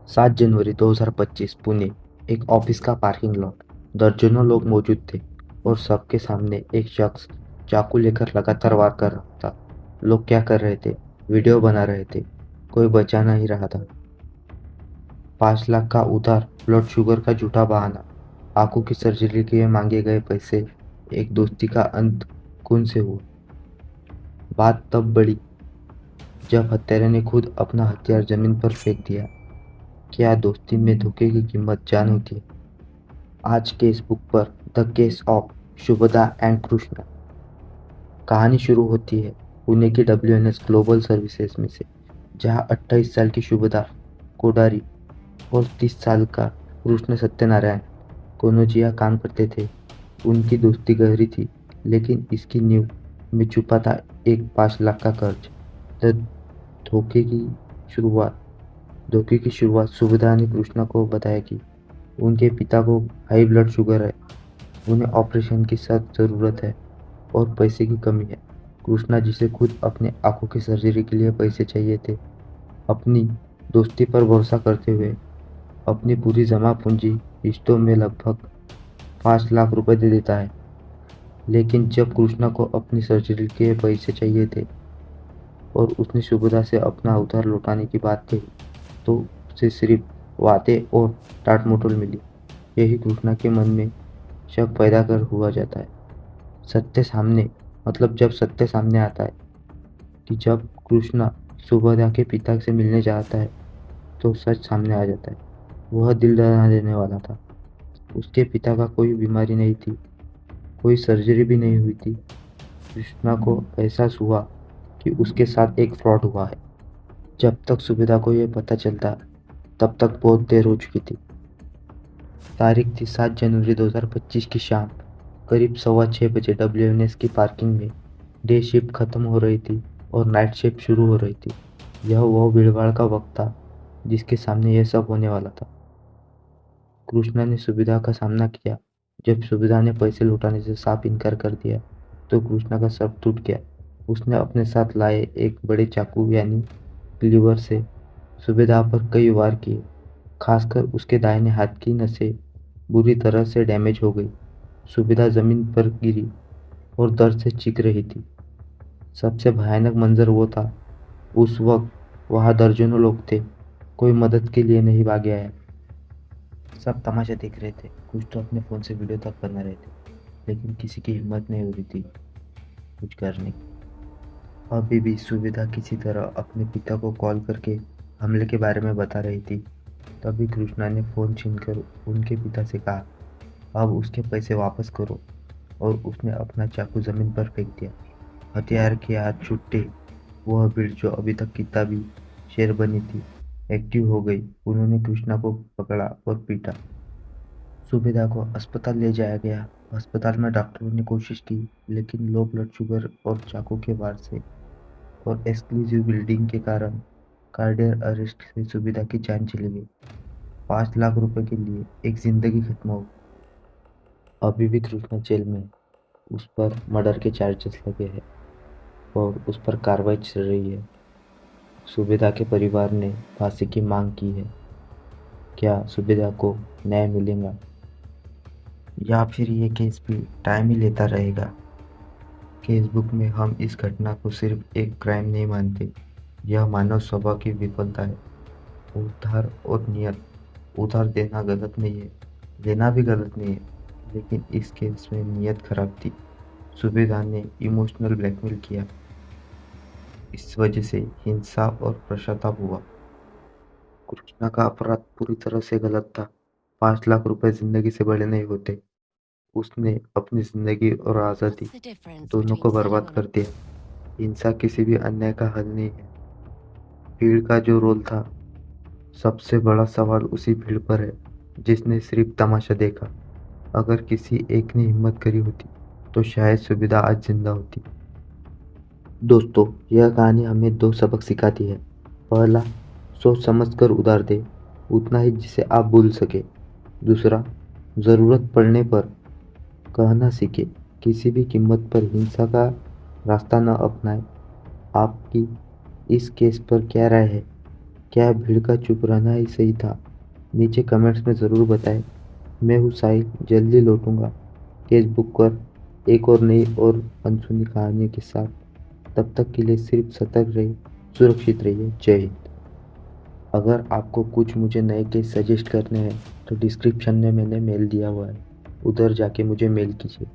7 जनवरी 2025 पुणे। एक ऑफिस का parking lot. दर्जनों लोग मौजूद थे और सबके सामने एक शख्स चाकू लेकर लगातार वार कर रहा था। लोग क्या कर रहे थे? वीडियो बना रहे थे। कोई बचा नहीं रहा था। 5 लाख का उधार, ब्लड शुगर का झूठा बहाना, आंखों की सर्जरी के लिए मांगे गए पैसे, एक दोस्ती का अंत खून से हुआ। बात तब बढ़ी जब हत्यारे ने खुद अपना हथियार जमीन पर फेंक दिया। क्या दोस्ती में धोखे की कीमत जान होती है? आज के इस बुक पर the case of Shubhada and Krishna. कहानी शुरू होती है पुणे की WNS ग्लोबल सर्विसेज में से, जहां 28 साल की शुभदा कोडारी और 30 साल का कृष्ण सत्यनारायण कनौजिया काम करते थे। उनकी दोस्ती गहरी थी, लेकिन इसकी नींव में छुपा था एक 5 लाख का कर्ज। द धोखे की शुरुआत धोखे की शुरुआत सुविधा ने कृष्णा को बताया कि उनके पिता को हाई ब्लड शुगर है, उन्हें ऑपरेशन की सख्त ज़रूरत है और पैसे की कमी है। कृष्णा, जिसे खुद अपने आंखों की सर्जरी के लिए पैसे चाहिए थे, अपनी दोस्ती पर भरोसा करते हुए अपनी पूरी जमा पूंजी रिश्तों में लगभग 5 लाख रुपए दे देता है। लेकिन जब कृष्णा को अपनी सर्जरी के पैसे चाहिए थे और उसने शुभदा से अपना उधार लौटाने की बात कही, तो उसे सिर्फ वादे और टाट मटोल मिली। यही कृष्णा के मन में शक पैदा कर हुआ जाता है। सत्य सामने जब सत्य सामने आता है कि जब कृष्णा सुभद्रा के पिता से मिलने जाता है, तो सच सामने आ जाता है। वह दिल दहला देने वाला था। उसके पिता का कोई बीमारी नहीं थी, कोई सर्जरी भी नहीं हुई थी। कृष्णा को एहसास हुआ कि उसके साथ एक फ्रॉड हुआ है। जब तक सुबेदा को यह पता चलता, तब तक बहुत देर हो चुकी थी। तारीख थी 7 जनवरी 2025 की शाम। करीब 6:15 बजे WNS की पार्किंग में डे शिफ्ट खत्म हो रही थी और नाइट शिफ्ट शुरू हो रही थी। यह वो भीड़भाड़ का वक्त था जिसके सामने यह सब होने वाला था। कृष्णा ने सुविधा का सामना किया। जब सुविधा ने पैसे लौटाने से साफ इनकार कर दिया, तो कृष्णा का सर टूट गया। उसने अपने साथ लाए एक बड़े चाकू यानी क्लीवर से सुबेदा पर कई वार किए। खासकर उसके दाहिने हाथ की नसें बुरी तरह से डैमेज हो गई। सुबेदा जमीन पर गिरी और दर्द से चीख रही थी। सबसे भयानक मंजर वो था, उस वक्त वहां दर्जनों लोग थे। कोई मदद के लिए नहीं भागे आया। सब तमाशा देख रहे थे। कुछ तो अपने फोन से वीडियो तक बना रहे थे, लेकिन किसी की हिम्मत नहीं हो रही थी कुछ करने की। अभी भी सुविधा किसी तरह अपने पिता को कॉल करके हमले के बारे में बता रही थी। तभी कृष्णा ने फोन छीनकर उनके पिता से कहा, अब उसके पैसे वापस करो। और उसने अपना चाकू जमीन पर फेंक दिया। हथियार के हाथ छूटते वह भीड़ जो अभी तक किताबी शेर बनी थी, एक्टिव हो गई। उन्होंने कृष्णा को पकड़ा और पीटा। सुबेदा को अस्पताल ले जाया गया। अस्पताल में डॉक्टरों ने कोशिश की, लेकिन लो ब्लड शुगर और चाकू के वार से और एक्सक्लूसिव बिल्डिंग के कारण कार्डियक अरेस्ट से सुबेदा की जान चली गई। 5 लाख रुपए के लिए एक जिंदगी खत्म हो गई। अभी भी कृष्णा जेल में है। उस पर मर्डर के चार्जेस लगे हैं और उस पर कार्रवाई चल रही है। सुबेदा के परिवार ने फांसी की मांग की है। क्या सुबेदा को न्याय मिलेगा, या फिर ये केस भी टाइम ही लेता रहेगा? केस बुक में हम इस घटना को सिर्फ एक क्राइम नहीं मानते, यह मानव स्वभाव की विफलता है। उधार और नियत। उधार देना गलत नहीं है, लेना भी गलत नहीं है, लेकिन इस केस में नियत खराब थी। सुबेदा ने इमोशनल ब्लैकमेल किया, इस वजह से हिंसा और पश्चाताप हुआ। कृष्णा का अपराध पूरी तरह से गलत था। 5 लाख रुपए जिंदगी से बड़े नहीं होते। उसने अपनी जिंदगी और आज़ादी What's the difference दोनों between को selling बर्बाद on a कर दिया। हिंसा किसी भी अन्याय का हल नहीं है। भीड़ का जो रोल था, सबसे बड़ा सवाल उसी भीड़ पर है जिसने सिर्फ तमाशा देखा। अगर किसी एक ने हिम्मत करी होती, तो शायद सुविधा आज जिंदा होती। दोस्तों, यह कहानी हमें दो सबक सिखाती है। पहला, सोच समझकर उधार दे, उतना ही जिसे आप भूल सके। दूसरा, जरूरत पड़ने पर कहना सीखे, किसी भी कीमत पर हिंसा का रास्ता न अपनाए। आपकी इस केस पर क्या राय है? क्या भीड़ का चुप रहना ही सही था? नीचे कमेंट्स में ज़रूर बताएं। मैं हूँ साहिल, जल्दी लौटूंगा केस बुक कर एक और नई और अनसुनी कहानियों के साथ। तब तक के लिए सिर्फ सतर्क रहिए, सुरक्षित रहिए। जय हिंद। अगर आपको कुछ मुझे नए केस सजेस्ट करने हैं तो डिस्क्रिप्शन में मैंने मेल दिया हुआ है, उधर जाके मुझे मेल कीजिए।